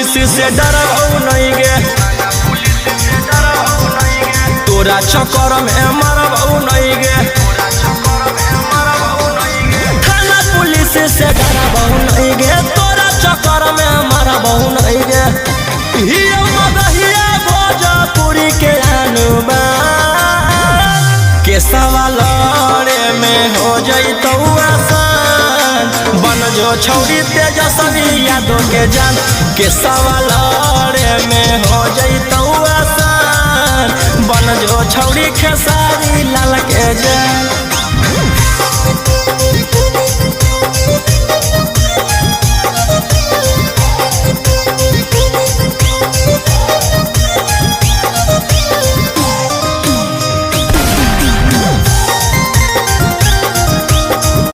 Police से डरबौ नहीं गे, तोरा चक्कर में मरबौ नहीं गे, थाना पुलिस से डरबौ नहीं गे, तोरा चक्कर में मरबौ नहीं गे। भोजपुरी के अनुबान के सवाल में हो जैतौ आसान, बन जो छौरी तेजस्वी यादव के जान के सवाल में हो जैतौ आसान, बन जो छौरी खेसारी लाल के जान।